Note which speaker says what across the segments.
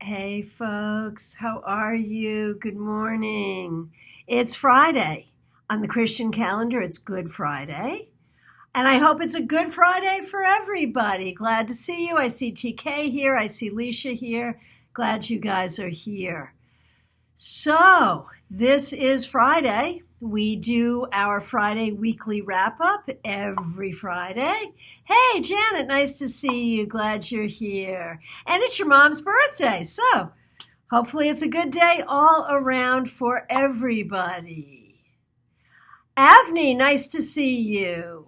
Speaker 1: Hey folks, how are you? Good morning. It's Friday. On the Christian calendar, it's Good Friday. And I hope it's a good Friday for everybody. Glad to see you. I see TK here. I see Leisha here. Glad you guys are here. So, this is Friday. We do our Friday weekly wrap up every Friday. Hey, Janet, nice to see you. Glad you're here. And it's your mom's birthday. So, hopefully, it's a good day all around for everybody. Avni, nice to see you.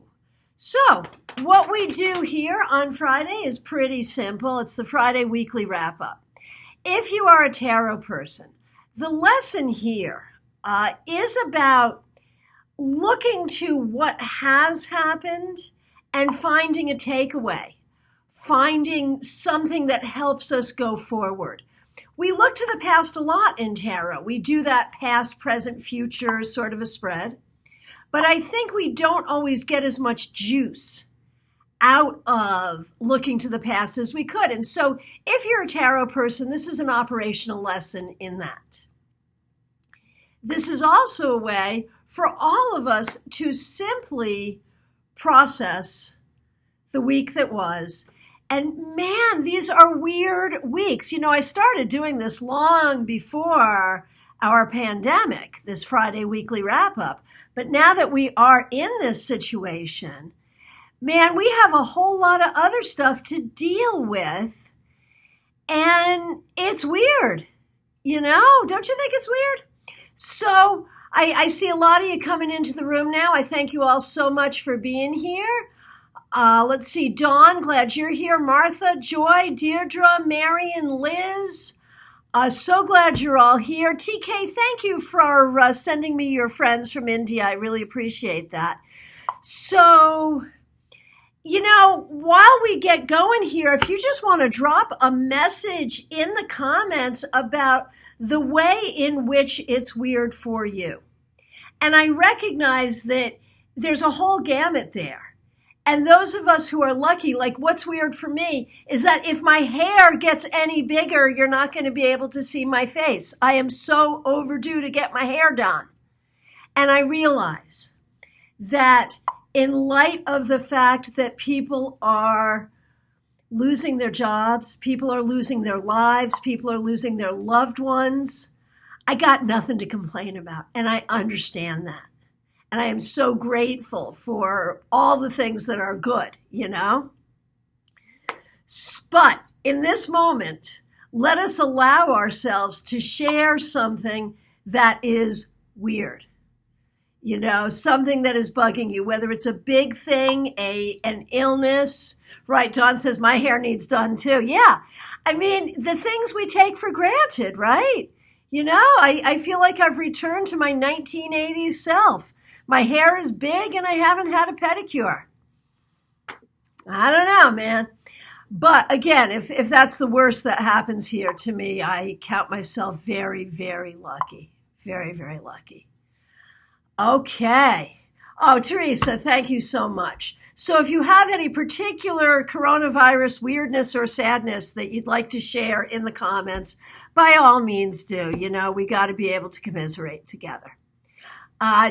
Speaker 1: So, what we do here on Friday is pretty simple. It's the Friday weekly wrap up. If you are a tarot person, the lesson here is about looking to what has happened and finding a takeaway, finding something that helps us go forward. We look to the past a lot in tarot. We do that past, present, future sort of a spread. But I think we don't always get as much juice out of looking to the past as we could. And so if you're a tarot person, this is an operational lesson in that. This is also a way for all of us to simply process the week that was. And man, these are weird weeks. You know, I started doing this long before our pandemic, this Friday weekly wrap up. But now that we are in this situation, man, we have a whole lot of other stuff to deal with. And it's weird. You know, don't you think it's weird? So I see a lot of you coming into the room now. I thank you all so much for being here. Let's see, Dawn, glad you're here. Martha, Joy, Deirdre, Mary, and Liz. So glad you're all here. TK, thank you for sending me your friends from India. I really appreciate that. So, you know, while we get going here, if you just want to drop a message in the comments about the way in which it's weird for you. And I recognize that there's a whole gamut there. And those of us who are lucky, like what's weird for me is that if my hair gets any bigger, you're not going to be able to see my face. I am so overdue to get my hair done. And I realize that in light of the fact that people are losing their jobs, people are losing their lives, people are losing their loved ones, I got nothing to complain about. And I understand that. And I am so grateful for all the things that are good, you know? But in this moment, let us allow ourselves to share something that is weird. You know, something that is bugging you, whether it's a big thing, an illness. Right, Dawn says, my hair needs done too. Yeah, I mean, the things we take for granted, right? You know, I feel like I've returned to my 1980s self. My hair is big and I haven't had a pedicure. I don't know, man. But again, if that's the worst that happens here to me, I count myself very, very lucky. Very, very lucky. Okay. Oh, Teresa, thank you so much. So if you have any particular coronavirus weirdness or sadness that you'd like to share in the comments, by all means do. You know, we got to be able to commiserate together.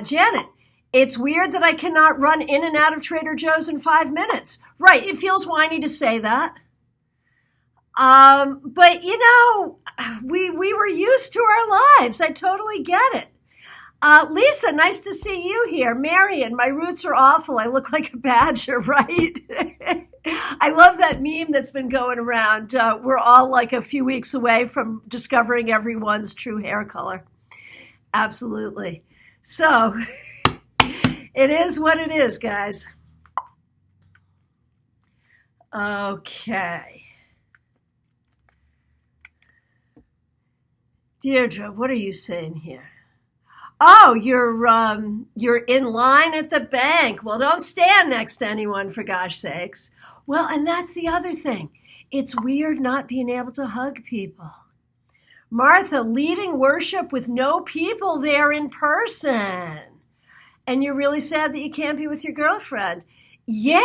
Speaker 1: Janet, it's weird that I cannot run in and out of Trader Joe's in 5 minutes. Right, it feels whiny to say that. But, you know, we were used to our lives. I totally get it. Lisa, nice to see you here. Marion, my roots are awful. I look like a badger, right? I love that meme that's been going around. We're all like a few weeks away from discovering everyone's true hair color. Absolutely. So it is what it is, guys. Okay. Deirdre, what are you saying here? Oh, you're in line at the bank. Well, don't stand next to anyone, for gosh sakes. Well, and that's the other thing. It's weird not being able to hug people. Martha, leading worship with no people there in person. And you're really sad that you can't be with your girlfriend. Yeah,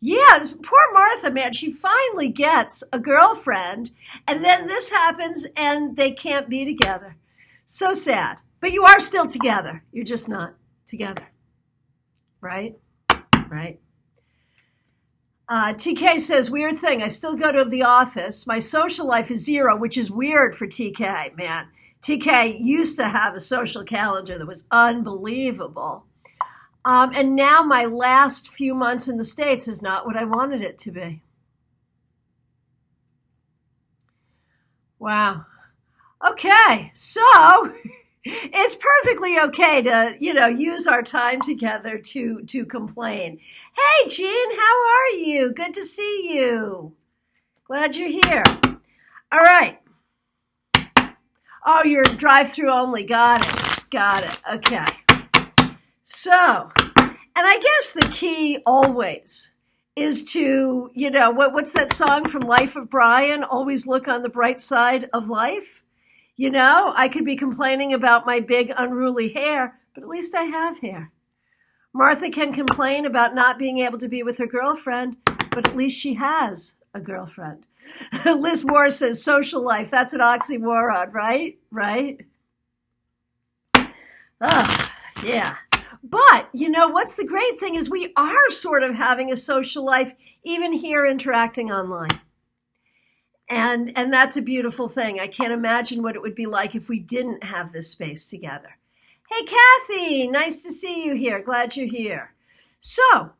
Speaker 1: Yeah, poor Martha, man. She finally gets a girlfriend, and then this happens, and they can't be together. So sad. But you are still together. You're just not together. Right? Right. TK says, weird thing. I still go to the office. My social life is zero, which is weird for TK, man. TK used to have a social calendar that was unbelievable. And now my last few months in the States is not what I wanted it to be. Wow. Okay, so it's perfectly okay to, use our time together to complain. Hey, Jean, how are you? Good to see you. Glad you're here. All right. Oh, you're drive-through only. Got it. Got it. Okay. So, and I guess the key always is to, what's that song from Life of Brian? Always look on the bright side of life. I could be complaining about my big unruly hair, but at least I have hair. Martha can complain about not being able to be with her girlfriend, but at least she has a girlfriend. Liz Moore says social life. That's an oxymoron, right? Right? Yeah. But, what's the great thing is we are sort of having a social life, even here interacting online. And that's a beautiful thing. I can't imagine what it would be like if we didn't have this space together. Hey, Kathy, nice to see you here. Glad you're here. So,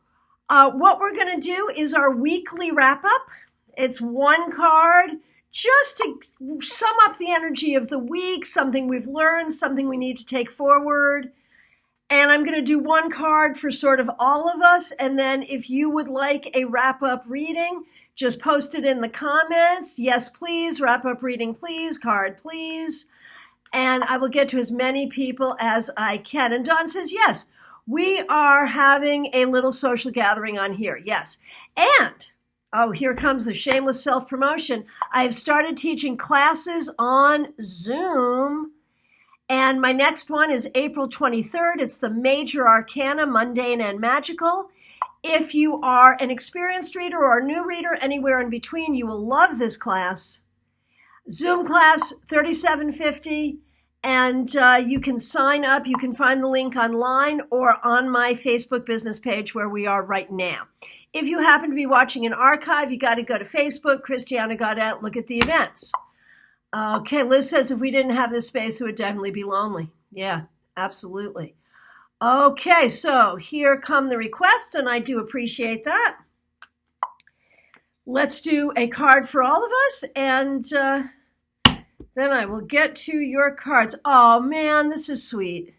Speaker 1: what we're going to do is our weekly wrap up. It's one card just to sum up the energy of the week, something we've learned, something we need to take forward. And I'm going to do one card for sort of all of us. And then if you would like a wrap up reading, just post it in the comments. Yes, please. Wrap up reading, please. Card, please. And I will get to as many people as I can. And Dawn says, yes, we are having a little social gathering on here. Yes. And, here comes the shameless self-promotion. I have started teaching classes on Zoom. And my next one is April 23rd. It's the Major Arcana, Mundane and Magical. If you are an experienced reader or a new reader, anywhere in between, you will love this class. Zoom class, $37.50, and you can sign up. You can find the link online or on my Facebook business page where we are right now. If you happen to be watching an archive, you got to go to Facebook, Christiana Gaudet, look at the events. Okay, Liz says if we didn't have this space, it would definitely be lonely. Yeah, absolutely. Okay, so here come the requests, and I do appreciate that. Let's do a card for all of us, and then I will get to your cards. Oh, man, this is sweet.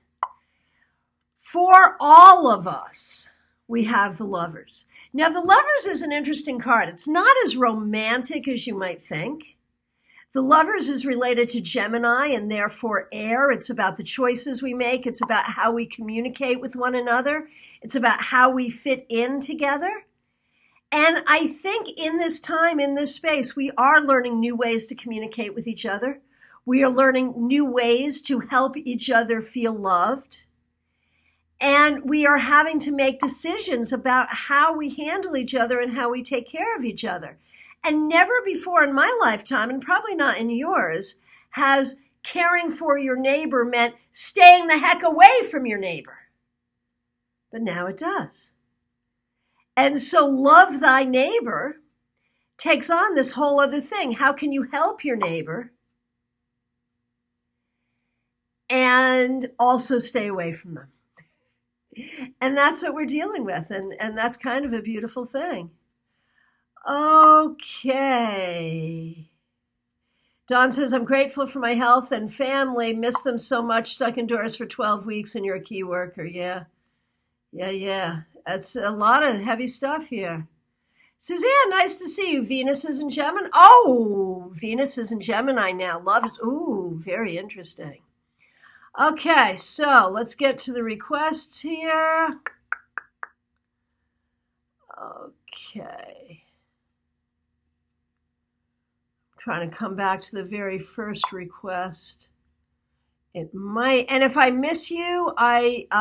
Speaker 1: For all of us, we have the Lovers. Now, the Lovers is an interesting card. It's not as romantic as you might think. The Lovers is related to Gemini and therefore air. It's about the choices we make. It's about how we communicate with one another. It's about how we fit in together. And I think in this time, in this space, we are learning new ways to communicate with each other. We are learning new ways to help each other feel loved. And we are having to make decisions about how we handle each other and how we take care of each other. And never before in my lifetime, and probably not in yours, has caring for your neighbor meant staying the heck away from your neighbor. But now it does. And so love thy neighbor takes on this whole other thing. How can you help your neighbor and also stay away from them? And that's what we're dealing with. And that's kind of a beautiful thing. Okay. Dawn says, I'm grateful for my health and family. Miss them so much. Stuck indoors for 12 weeks and you're a key worker. Yeah. That's a lot of heavy stuff here. Suzanne, nice to see you. Venus is in Gemini. Oh, Venus is in Gemini now. Very interesting. Okay, so let's get to the requests here. Okay. Trying to come back to the very first request. It might, and if I miss you,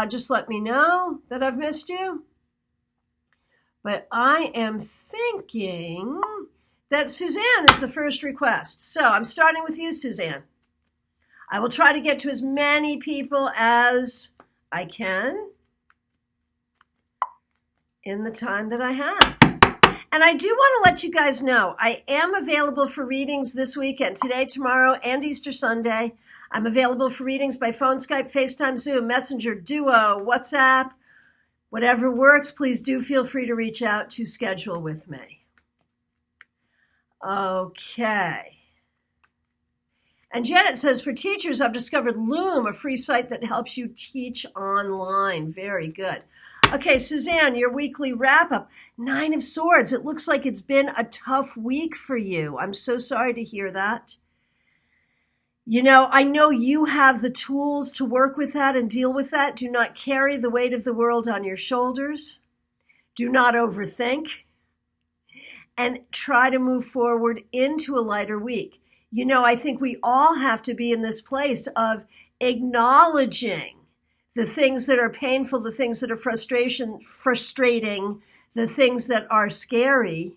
Speaker 1: just let me know that I've missed you. But I am thinking that Suzanne is the first request. So I'm starting with you, Suzanne. I will try to get to as many people as I can in the time that I have. And I do want to let you guys know, I am available for readings this weekend, today, tomorrow, and Easter Sunday. I'm available for readings by phone, Skype, FaceTime, Zoom, Messenger, Duo, WhatsApp, whatever works. Please do feel free to reach out to schedule with me. Okay. And Janet says, for teachers, I've discovered Loom, a free site that helps you teach online. Very good. Okay, Suzanne, your weekly wrap-up. 9 of Swords. It looks like it's been a tough week for you. I'm so sorry to hear that. You know, I know you have the tools to work with that and deal with that. Do not carry the weight of the world on your shoulders. Do not overthink. And try to move forward into a lighter week. You know, I think we all have to be in this place of acknowledging the things that are painful, the things that are frustrating, the things that are scary.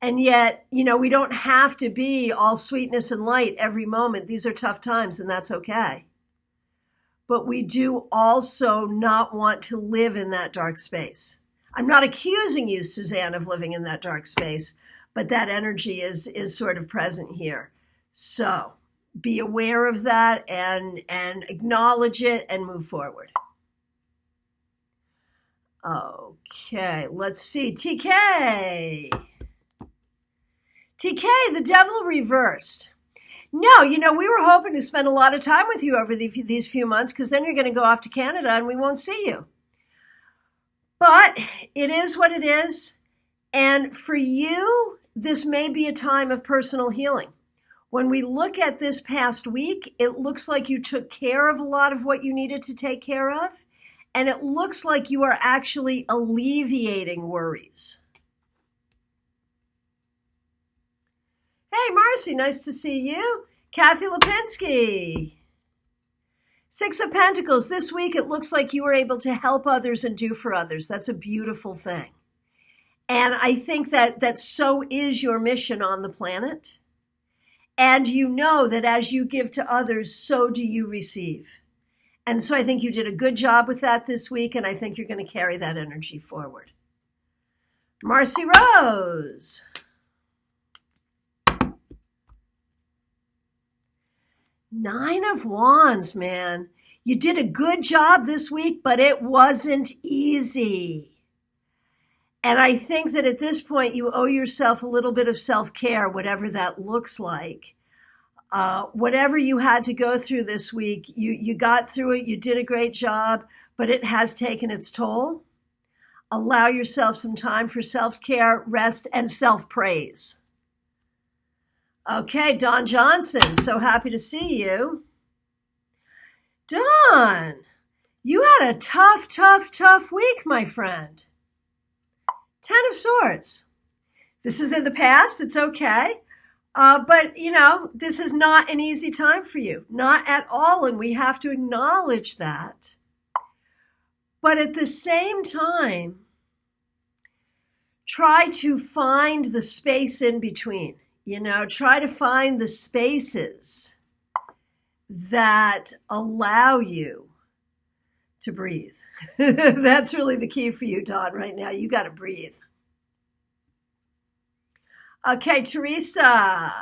Speaker 1: And yet, you know, we don't have to be all sweetness and light every moment. These are tough times, and that's okay. But we do also not want to live in that dark space. I'm not accusing you, Suzanne, of living in that dark space, but that energy is sort of present here. So be aware of that and acknowledge it and move forward. Okay, let's see. TK, the devil reversed. No, you know, we were hoping to spend a lot of time with you over these few months because then you're going to go off to Canada and we won't see you. But it is what it is. And for you, this may be a time of personal healing. When we look at this past week, it looks like you took care of a lot of what you needed to take care of. And it looks like you are actually alleviating worries. Hey, Marcy, nice to see you. Kathy Lipinski. 6 of Pentacles. This week, it looks like you were able to help others and do for others. That's a beautiful thing. And I think that so is your mission on the planet. And you know that as you give to others, so do you receive. And so I think you did a good job with that this week, and I think you're going to carry that energy forward. Marcy Rose. Nine of Wands, man. You did a good job this week, but it wasn't easy. And I think that at this point, you owe yourself a little bit of self-care, whatever that looks like. Whatever you had to go through this week, you got through it, you did a great job, but it has taken its toll. Allow yourself some time for self-care, rest, and self-praise. Okay, Don Johnson, so happy to see you. Don, you had a tough week, my friend. 10 of Swords. This is in the past, it's okay. But, you know, this is not an easy time for you. Not at all, and we have to acknowledge that. But at the same time, try to find the space in between. You know, try to find the spaces that allow you to breathe. That's really the key for you, Don, right now. You got to breathe. Okay, Teresa.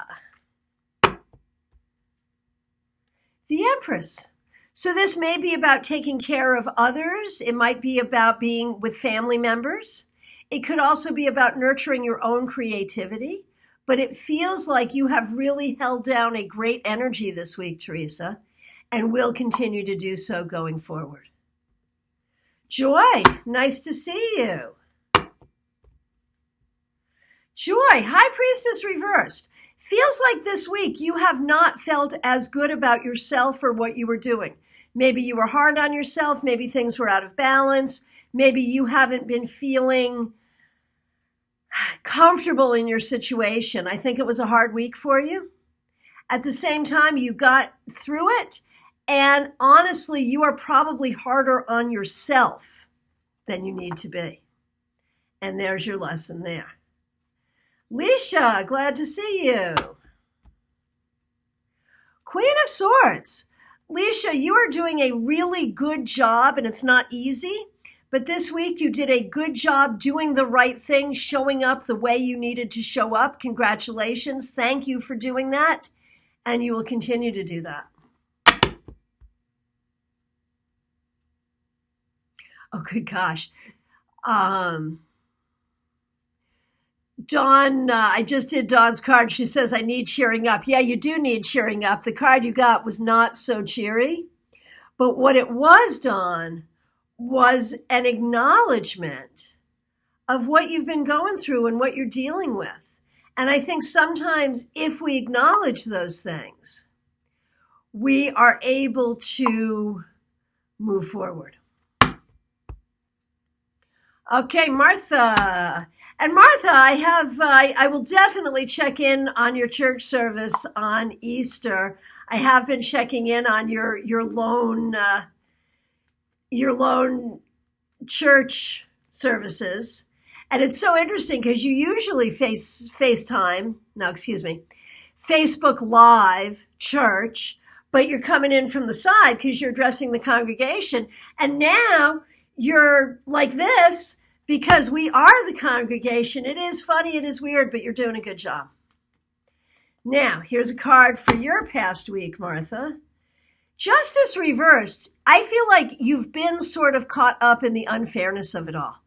Speaker 1: The Empress. So this may be about taking care of others. It might be about being with family members. It could also be about nurturing your own creativity. But it feels like you have really held down a great energy this week, Teresa, and will continue to do so going forward. Joy, nice to see you. Joy, High Priestess reversed. Feels like this week you have not felt as good about yourself or what you were doing. Maybe you were hard on yourself. Maybe things were out of balance. Maybe you haven't been feeling comfortable in your situation. I think it was a hard week for you. At the same time, you got through it. And honestly, you are probably harder on yourself than you need to be. And there's your lesson there. Leisha, glad to see you. Queen of Swords. Leisha, you are doing a really good job, and it's not easy, but this week you did a good job doing the right thing, showing up the way you needed to show up. Congratulations. Thank you for doing that, and you will continue to do that. Oh, good gosh. Dawn, I just did Dawn's card. She says, I need cheering up. Yeah, you do need cheering up. The card you got was not so cheery. But what it was, Dawn, was an acknowledgement of what you've been going through and what you're dealing with. And I think sometimes if we acknowledge those things, we are able to move forward. Okay, Martha. And Martha, I will definitely check in on your church service on Easter. I have been checking in on your lone church services. And it's so interesting because you usually Facebook Live church, but you're coming in from the side because you're addressing the congregation. And now you're like this because we are the congregation. It is funny, it is weird, but you're doing a good job. Now, here's a card for your past week, Martha. Justice reversed. I feel like you've been sort of caught up in the unfairness of it all.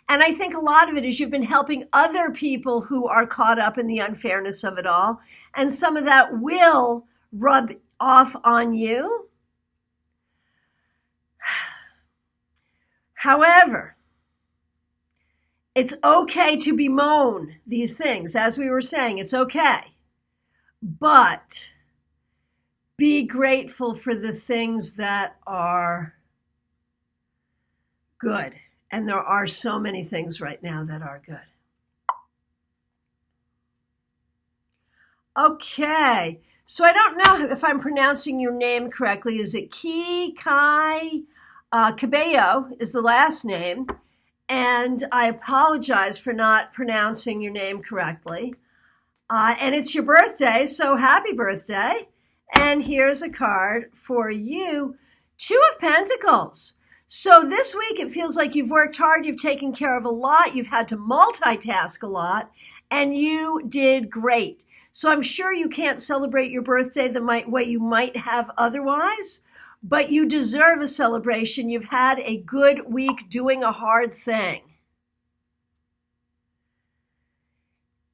Speaker 1: And I think a lot of it is you've been helping other people who are caught up in the unfairness of it all. And some of that will rub off on you. However, it's okay to bemoan these things. As we were saying, it's okay. But be grateful for the things that are good. And there are so many things right now that are good. Okay. So I don't know if I'm pronouncing your name correctly. Is it Kai? Cabello is the last name. And I apologize for not pronouncing your name correctly. And it's your birthday, so happy birthday. And here's a card for you. 2 of Pentacles. So this week it feels like you've worked hard, you've taken care of a lot, you've had to multitask a lot, and you did great. So I'm sure you can't celebrate your birthday the way you might have otherwise, but you deserve a celebration. You've had a good week doing a hard thing.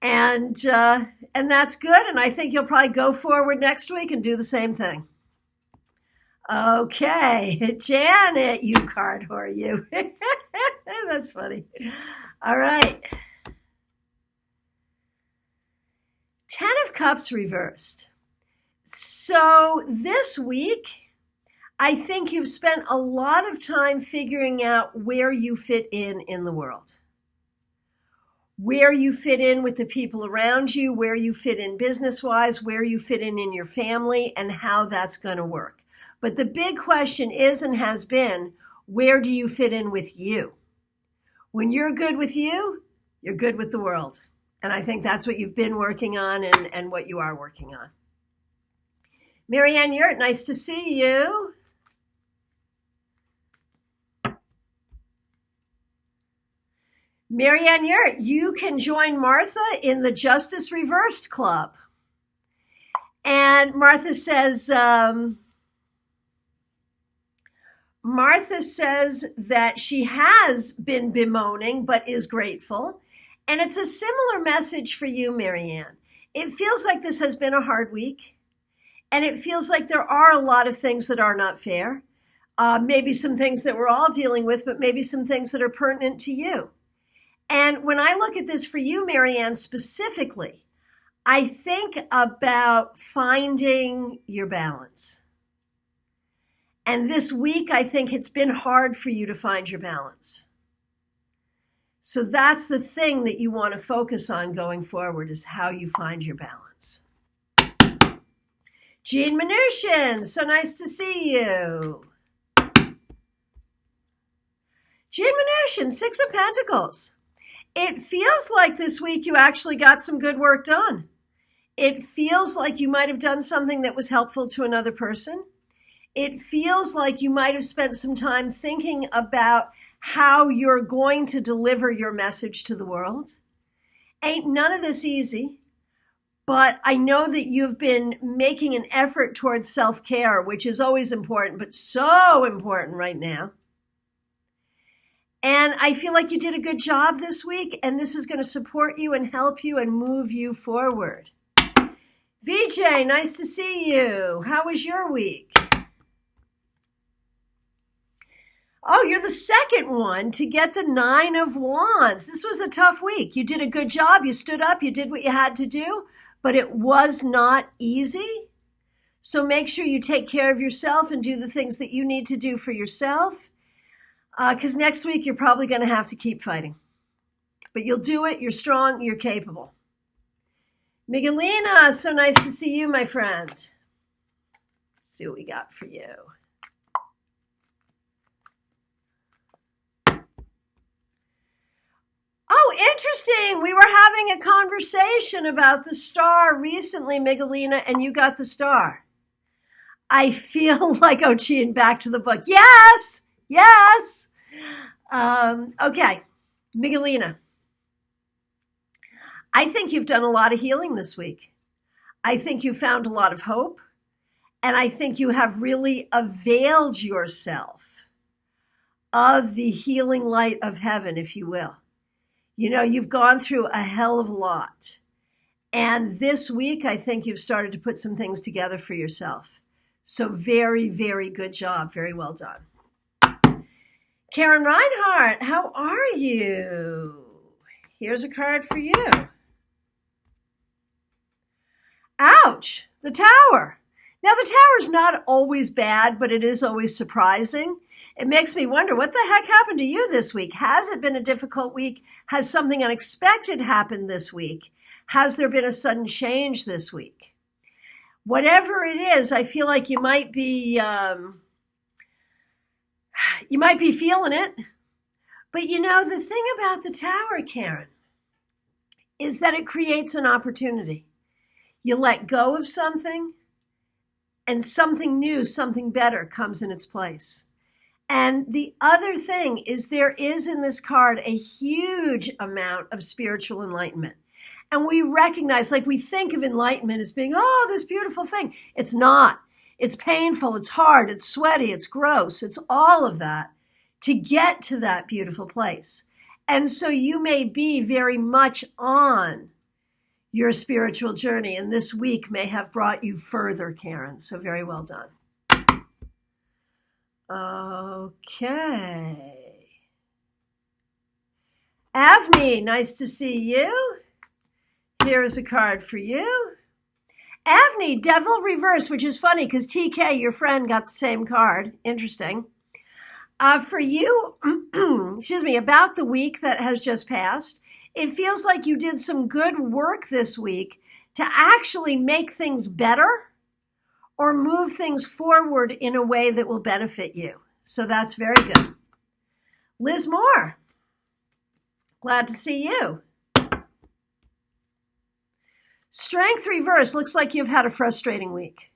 Speaker 1: And that's good, and I think you'll probably go forward next week and do the same thing. Okay, Janet, you card whore, you. That's funny. All right. 10 of Cups reversed. So this week, I think you've spent a lot of time figuring out where you fit in the world. Where you fit in with the people around you, where you fit in business-wise, where you fit in your family, and how that's going to work. But the big question is and has been, where do you fit in with you? When you're good with you, you're good with the world. And I think that's what you've been working on and what you are working on. Marianne Yurt, nice to see you. Marianne Yurt, you can join Martha in the Justice Reversed Club. And Martha says that she has been bemoaning but is grateful. And it's a similar message for you, Marianne. It feels like this has been a hard week. And it feels like there are a lot of things that are not fair. Maybe some things that we're all dealing with, but maybe some things that are pertinent to you. And when I look at this for you, Marianne, specifically, I think about finding your balance. And this week, I think it's been hard for you to find your balance. So that's the thing that you want to focus on going forward, is how you find your balance. Jean Mnuchin, so nice to see you. Jean Mnuchin, 6 of Pentacles. It feels like this week you actually got some good work done. It feels like you might have done something that was helpful to another person. It feels like you might have spent some time thinking about how you're going to deliver your message to the world. Ain't none of this easy, but I know that you've been making an effort towards self-care, which is always important, but so important right now. And I feel like you did a good job this week, and this is going to support you and help you and move you forward. VJ, nice to see you. How was your week? Oh, you're the second one to get the 9 of Wands. This was a tough week. You did a good job. You stood up. You did what you had to do, but it was not easy. So make sure you take care of yourself and do the things that you need to do for yourself, because next week you're probably going to have to keep fighting. But you'll do it. You're strong. You're capable. Miguelina, so nice to see you, my friend. Let's see what we got for you. Oh, interesting. We were having a conversation about the star recently, Miguelina, and you got the star. I feel like Ochian back to the book. Yes, yes. Okay, Miguelina. I think you've done a lot of healing this week. I think you found a lot of hope, and I think you have really availed yourself of the healing light of heaven, if you will. You know, you've gone through a hell of a lot. And this week, I think you've started to put some things together for yourself. So very, very good job. Very well done. Karen Reinhardt, how are you? Here's a card for you. Ouch, the tower. Now, the tower's not always bad, but it is always surprising. It makes me wonder, what the heck happened to you this week? Has it been a difficult week? Has something unexpected happened this week? Has there been a sudden change this week? Whatever it is, I feel like you might be feeling it. But you know, the thing about the tower, Karen, is that it creates an opportunity. You let go of something, and something new, something better comes in its place. And the other thing is, there is in this card a huge amount of spiritual enlightenment. And we recognize, like, we think of enlightenment as being, oh, this beautiful thing. It's not. It's painful. It's hard. It's sweaty. It's gross. It's all of that to get to that beautiful place. And so you may be very much on your spiritual journey, and this week may have brought you further, Karen. So very well done. Okay. Avni, nice to see you. Here is a card for you. Avni, Devil Reverse, which is funny because TK, your friend, got the same card. Interesting. For you, excuse me, about the week that has just passed, it feels like you did some good work this week to actually make things better or move things forward in a way that will benefit you. So that's very good. Liz Moore, glad to see you. Strength Reverse, looks like you've had a frustrating week.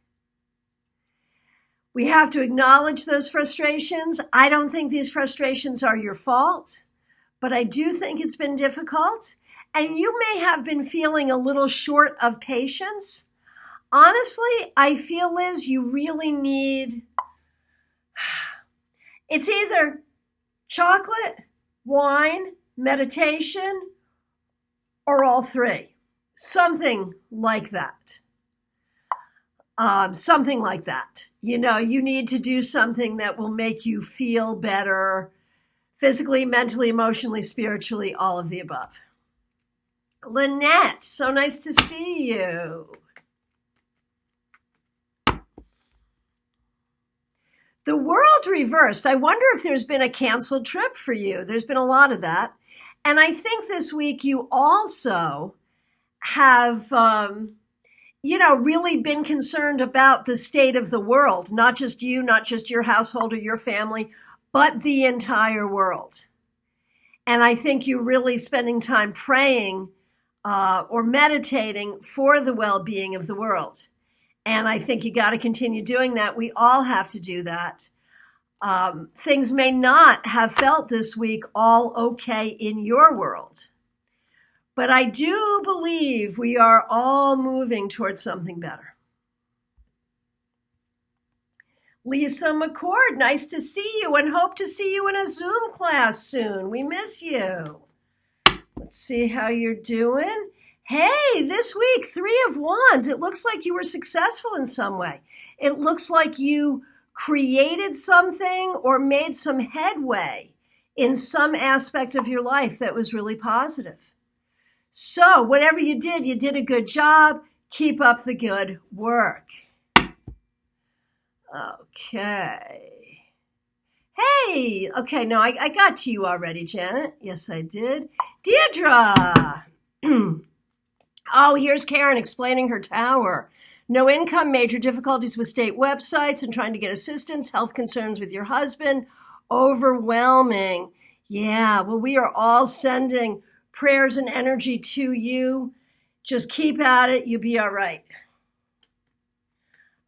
Speaker 1: We have to acknowledge those frustrations. I don't think these frustrations are your fault, but I do think it's been difficult. And you may have been feeling a little short of patience. Honestly, I feel, Liz, you really need, it's either chocolate, wine, meditation, or all three. Something like that. Something like that. You know, you need to do something that will make you feel better physically, mentally, emotionally, spiritually, all of the above. Lynette, so nice to see you. The World Reversed. I wonder if there's been a canceled trip for you. There's been a lot of that. And I think this week you also have, really been concerned about the state of the world, not just you, not just your household or your family, but the entire world. And I think you really spending time praying or meditating for the well-being of the world. And I think you got to continue doing that. We all have to do that. Things may not have felt this week all okay in your world, but I do believe we are all moving towards something better. Lisa McCord, nice to see you and hope to see you in a Zoom class soon. We miss you. Let's see how you're doing. Hey, this week, 3 of Wands. It looks like you were successful in some way. It looks like you created something or made some headway in some aspect of your life that was really positive. So whatever you did a good job. Keep up the good work. Okay. Hey, okay, no, I got to you already, Janet. Yes, I did. Deirdre. Oh, here's Karen explaining her tower. No income, major difficulties with state websites and trying to get assistance, health concerns with your husband, overwhelming. Yeah, well, we are all sending prayers and energy to you. Just keep at it. You'll be all right.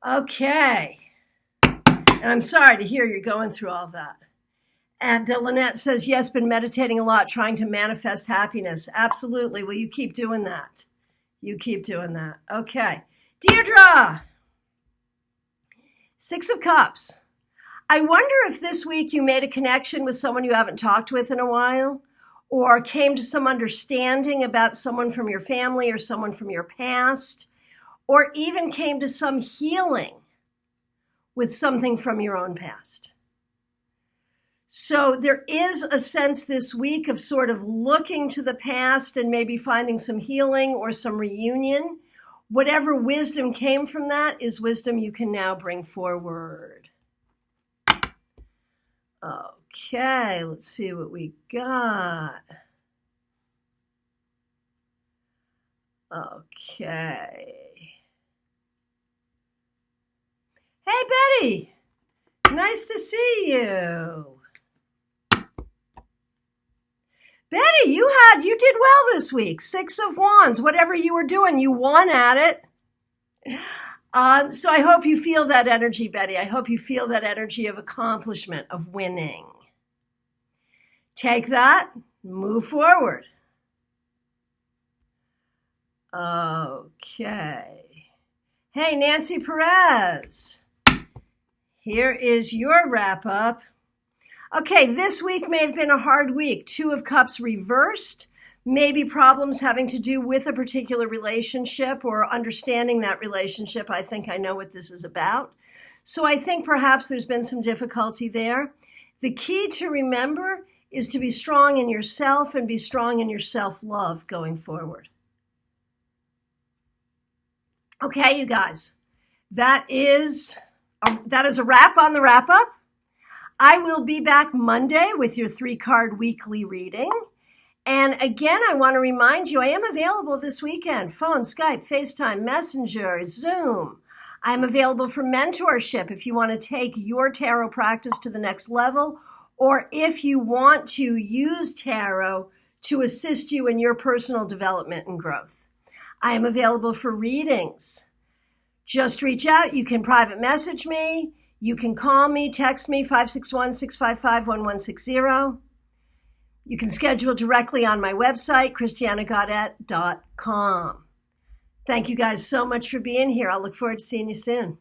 Speaker 1: Okay. And I'm sorry to hear you're going through all that. And Lynette says, yes, been meditating a lot, trying to manifest happiness. Absolutely. Well, you keep doing that. You keep doing that. Okay. Deirdre. 6 of Cups. I wonder if this week you made a connection with someone you haven't talked with in a while, or came to some understanding about someone from your family or someone from your past, or even came to some healing with something from your own past. So there is a sense this week of sort of looking to the past and maybe finding some healing or some reunion. Whatever wisdom came from that is wisdom you can now bring forward. Okay, let's see what we got. Okay. Hey, Betty. Nice to see you. Betty, you did well this week. 6 of Wands. Whatever you were doing, you won at it. So I hope you feel that energy, Betty. I hope you feel that energy of accomplishment, of winning. Take that, move forward. Okay. Hey, Nancy Perez. Here is your wrap up. Okay, this week may have been a hard week. 2 of Cups reversed. Maybe problems having to do with a particular relationship or understanding that relationship. I think I know what this is about. So I think perhaps there's been some difficulty there. The key to remember is to be strong in yourself and be strong in your self-love going forward. Okay, you guys, that is a wrap on the wrap-up. I will be back Monday with your 3-card weekly reading. And again, I want to remind you, I am available this weekend. Phone, Skype, FaceTime, Messenger, Zoom. I'm available for mentorship if you want to take your tarot practice to the next level, or if you want to use tarot to assist you in your personal development and growth. I am available for readings. Just reach out. You can private message me. You can call me, text me, 561-655-1160. You can schedule directly on my website, christianagaudet.com. Thank you guys so much for being here. I'll look forward to seeing you soon.